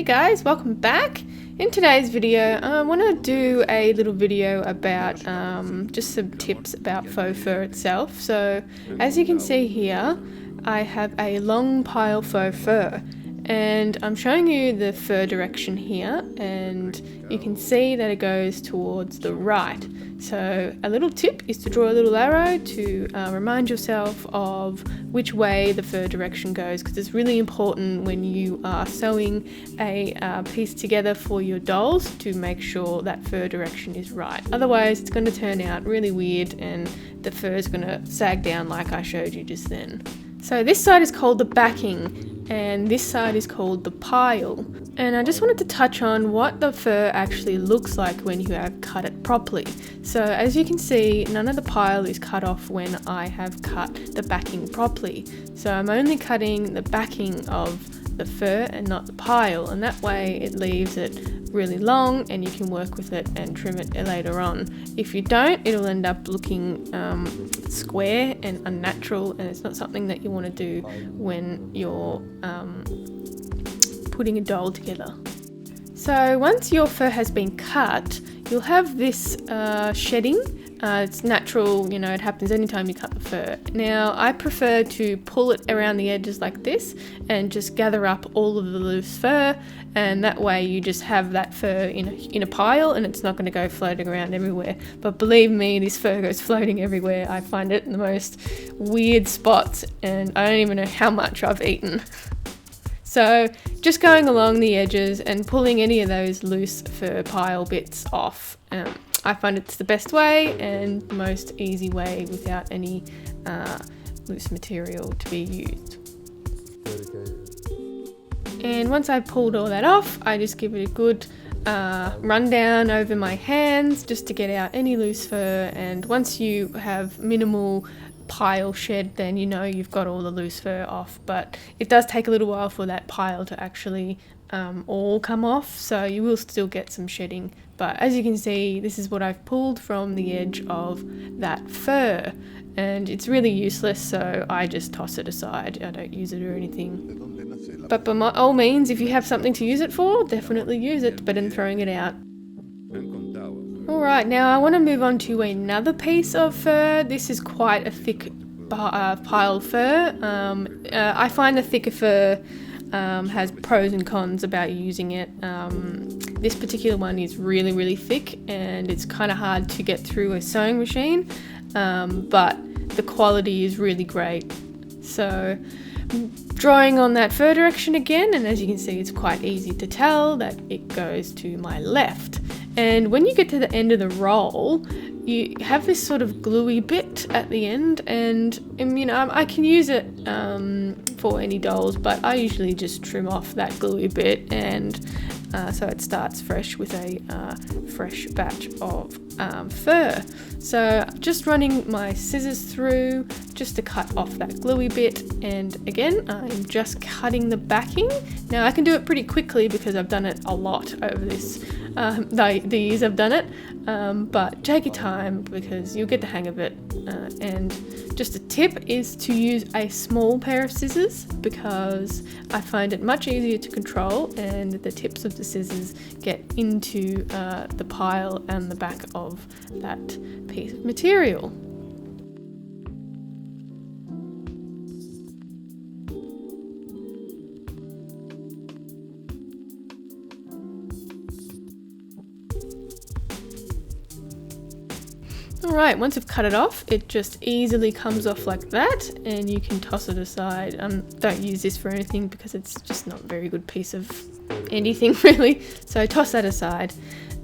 guys, welcome back. In today's video I want to do a little video about just some tips about faux fur itself. So as you can see here, I have a long pile faux fur and I'm showing you the fur direction here, and you can see that it goes towards the right. So a little tip is to draw a little arrow to remind yourself of which way the fur direction goes, because it's really important when you are sewing a piece together for your dolls to make sure that fur direction is right. Otherwise it's going to turn out really weird and the fur is going to sag down like I showed you just then. So this side is called the backing and this side is called the pile. And I just wanted to touch on what the fur actually looks like when you have cut it properly. So as you can see, none of the pile is cut off when I have cut the backing properly. So I'm only cutting the backing of the fur and not the pile, and that way it leaves it really long and you can work with it and trim it later on. If you don't, it'll end up looking square and unnatural, and it's not something that you want to do when you're putting a doll together. So once your fur has been cut, you'll have this shedding. It's natural, you know, it happens anytime you cut the fur. Now I prefer to pull it around the edges like this and just gather up all of the loose fur, and that way you just have that fur in a pile and it's not going to go floating around everywhere. But believe me, this fur goes floating everywhere. I find it in the most weird spots and I don't even know how much I've eaten. So just going along the edges and pulling any of those loose fur pile bits off. I find it's the best way and the most easy way without any loose material to be used. And once I've pulled all that off, I just give it a good rundown over my hands just to get out any loose fur. And once you have minimal pile shed, then you know you've got all the loose fur off, but it does take a little while for that pile to actually all come off, so you will still get some shedding. But as you can see, this is what I've pulled from the edge of that fur, and it's really useless, so I just toss it aside. I don't use it or anything. But by all means, if you have something to use it for, definitely use it, better than throwing it out. Alright, now I want to move on to another piece of fur. This is quite a thick pile of fur. I find the thicker fur has pros and cons about using it. This particular one is really thick and it's kind of hard to get through a sewing machine, but the quality is really great. So drawing on that fur direction again, and as you can see, it's quite easy to tell that it goes to my left. And when you get to the end of the roll, you have this sort of gluey bit at the end, and you know, I can use it for any dolls, but I usually just trim off that gluey bit, and so it starts fresh with a fresh batch of fur. So just running my scissors through just to cut off that gluey bit, and again I'm just cutting the backing. Now I can do it pretty quickly because I've done it a lot over the years I've done it, but take your time because you'll get the hang of it. And just a tip is to use a small pair of scissors because I find it much easier to control, and the tips of the scissors get into the pile and the back of that piece of material. Alright, once you've cut it off, it just easily comes off like that and you can toss it aside. Don't use this for anything because it's just not a very good piece of anything really, so toss that aside.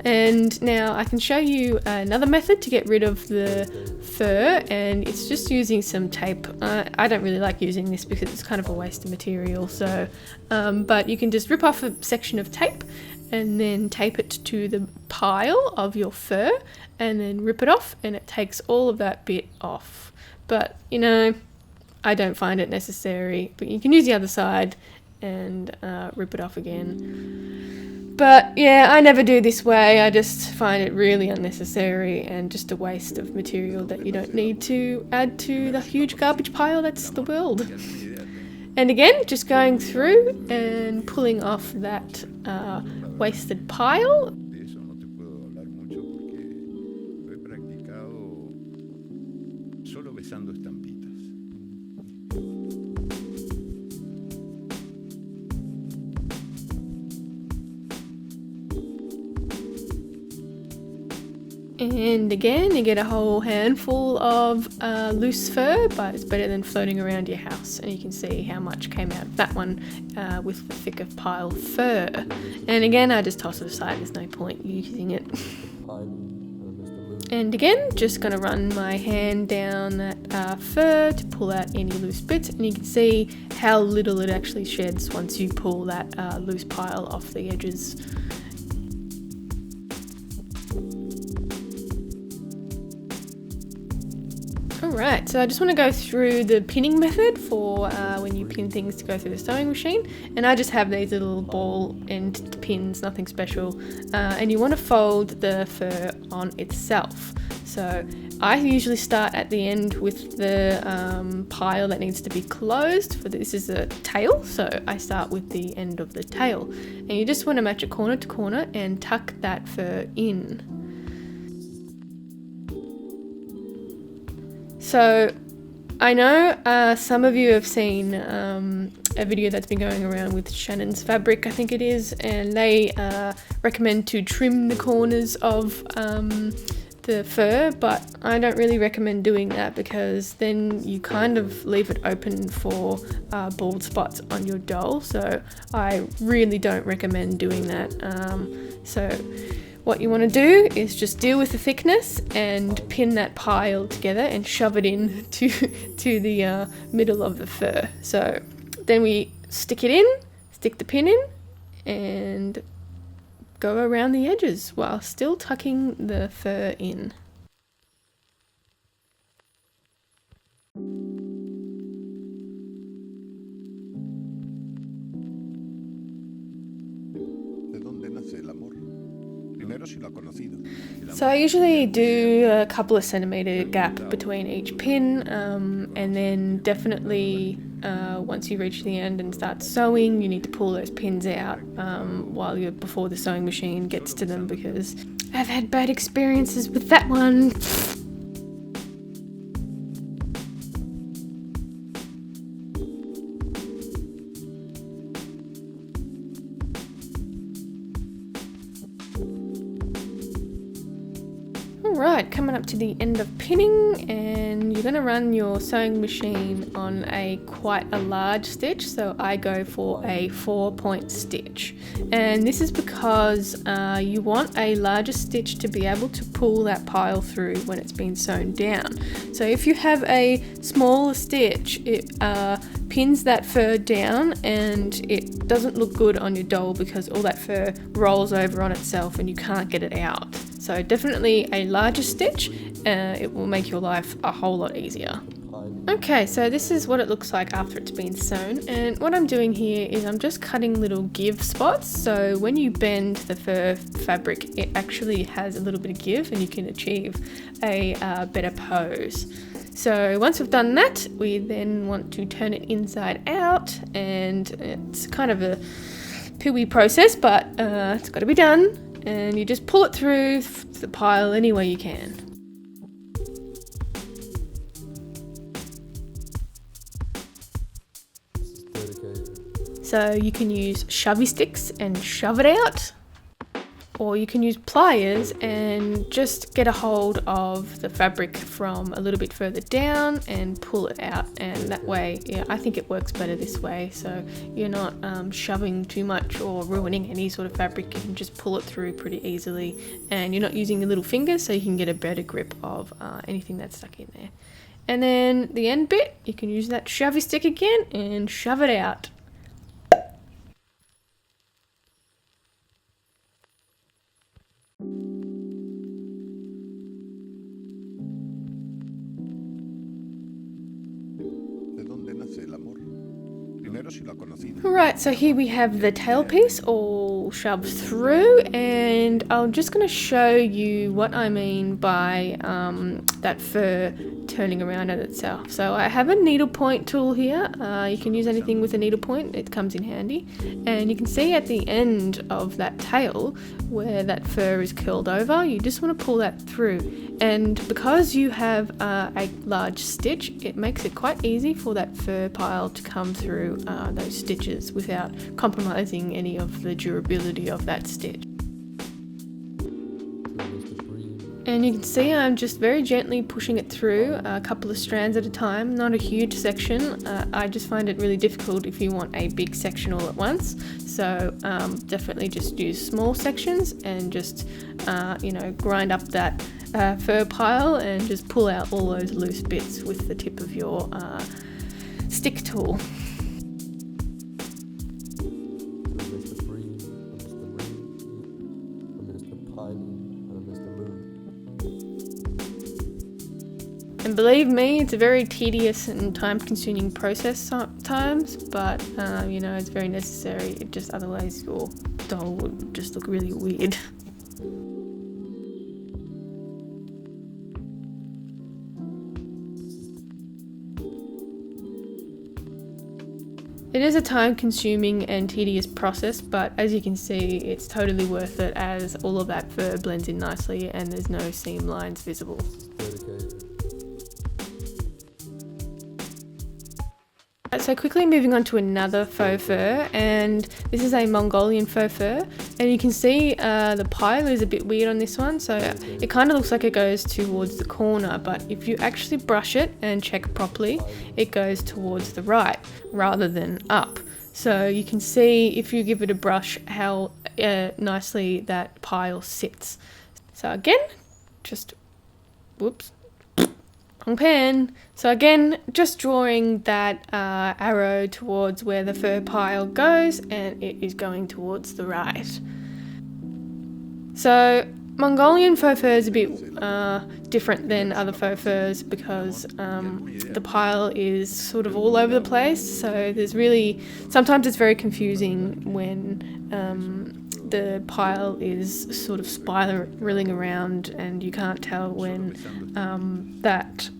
And now I can show you another method to get rid of the fur, and it's just using some tape. I don't really like using this because it's kind of a waste of material, so but you can just rip off a section of tape and then tape it to the pile of your fur and then rip it off, and it takes all of that bit off. But you know, I don't find it necessary, but you can use the other side and rip it off again. But yeah, I never do this way. I just find it really unnecessary and just a waste of material that you don't need to add to the huge garbage pile that's the world. And again, just going through and pulling off that wasted pile. De eso no te puedo hablar mucho porque lo he practicado solo besando estampitas. And again, you get a whole handful of loose fur, but it's better than floating around your house. And you can see how much came out of that one with the thicker pile of fur. And again, I just toss it aside, there's no point using it. And again, just going to run my hand down that fur to pull out any loose bits. And you can see how little it actually sheds once you pull that loose pile off the edges. Alright, so I just want to go through the pinning method for when you pin things to go through the sewing machine. And I just have these little ball end pins, nothing special. And you want to fold the fur on itself. So I usually start at the end with the pile that needs to be closed. This is a tail, so I start with the end of the tail. And you just want to match it corner to corner and tuck that fur in. So I know some of you have seen a video that's been going around with Shannon's Fabric, I think it is, and they recommend to trim the corners of the fur, but I don't really recommend doing that because then you kind of leave it open for bald spots on your doll, so I really don't recommend doing that. So what you want to do is just deal with the thickness and pin that pile together and shove it in to the middle of the fur. So then we stick the pin in, and go around the edges while still tucking the fur in. ¿De dónde nace el amor? Primero si lo ha conocido. So I usually do a couple of centimetre gap between each pin, and then definitely once you reach the end and start sewing, you need to pull those pins out before the sewing machine gets to them, because I've had bad experiences with that one. Alright, coming up to the end of pinning, and you're going to run your sewing machine on quite a large stitch, so I go for a 4-point stitch. And this is because you want a larger stitch to be able to pull that pile through when it's been sewn down. So if you have a smaller stitch, it pins that fur down and it doesn't look good on your doll because all that fur rolls over on itself and you can't get it out. So definitely a larger stitch, it will make your life a whole lot easier. Okay, so this is what it looks like after it's been sewn, and what I'm doing here is I'm just cutting little give spots, so when you bend the fur fabric it actually has a little bit of give and you can achieve a better pose. So once we've done that, we then want to turn it inside out, and it's kind of a pooey process, but it's got to be done. And you just pull it through the pile any way you can. So you can use shovey sticks and shove it out, or you can use pliers and just get a hold of the fabric from a little bit further down and pull it out, and that way, yeah, I think it works better this way, so you're not shoving too much or ruining any sort of fabric. You can just pull it through pretty easily, and you're not using your little fingers, so you can get a better grip of anything that's stuck in there. And then the end bit, you can use that shovey stick again and shove it out. pero si lo ha conocido. Alright, so here we have the tailpiece all shoved through, and I'm just going to show you what I mean by that fur turning around on itself. So I have a needlepoint tool here. You can use anything with a needlepoint, it comes in handy. And you can see at the end of that tail where that fur is curled over, you just want to pull that through. And because you have a large stitch, it makes it quite easy for that fur pile to come through those stitches without compromising any of the durability of that stitch. And you can see I'm just very gently pushing it through a couple of strands at a time, not a huge section. I just find it really difficult if you want a big section all at once. So definitely just use small sections and just, grind up that fur pile and just pull out all those loose bits with the tip of your stick tool. And believe me, it's a very tedious and time-consuming process sometimes, but it's very necessary. It just otherwise your doll would just look really weird. It is a time-consuming and tedious process, but as you can see, it's totally worth it as all of that fur blends in nicely and there's no seam lines visible. So quickly moving on to another faux fur, and this is a Mongolian faux fur, and you can see the pile is a bit weird on this one, so it kind of looks like it goes towards the corner, but if you actually brush it and check properly, it goes towards the right rather than up. So you can see if you give it a brush how nicely that pile sits. So again, wrong pen. So again, just drawing that arrow towards where the fur pile goes, and it is going towards the right. So Mongolian faux fur is a bit different than other faux furs because the pile is sort of all over the place. So sometimes it's very confusing when the pile is sort of spiraling around and you can't tell when that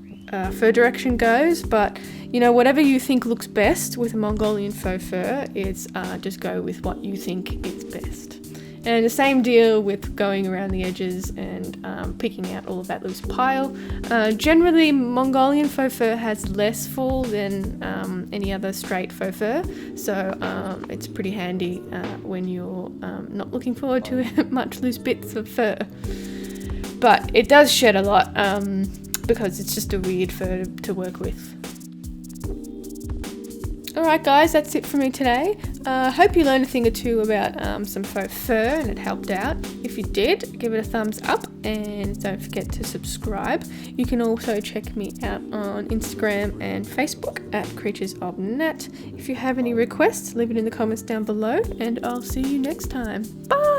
fur direction goes, but whatever you think looks best with a Mongolian faux fur, it's just go with what you think is best. And the same deal with going around the edges and picking out all of that loose pile. Generally, Mongolian faux fur has less fall than any other straight faux fur, so it's pretty handy when you're not looking forward to much loose bits of fur. But it does shed a lot because it's just a weird fur to work with. Alright guys, that's it for me today. Hope you learned a thing or two about some faux fur and it helped out. If you did, give it a thumbs up and don't forget to subscribe. You can also check me out on Instagram and Facebook at Creatures of Nat. If you have any requests, leave it in the comments down below and I'll see you next time. Bye!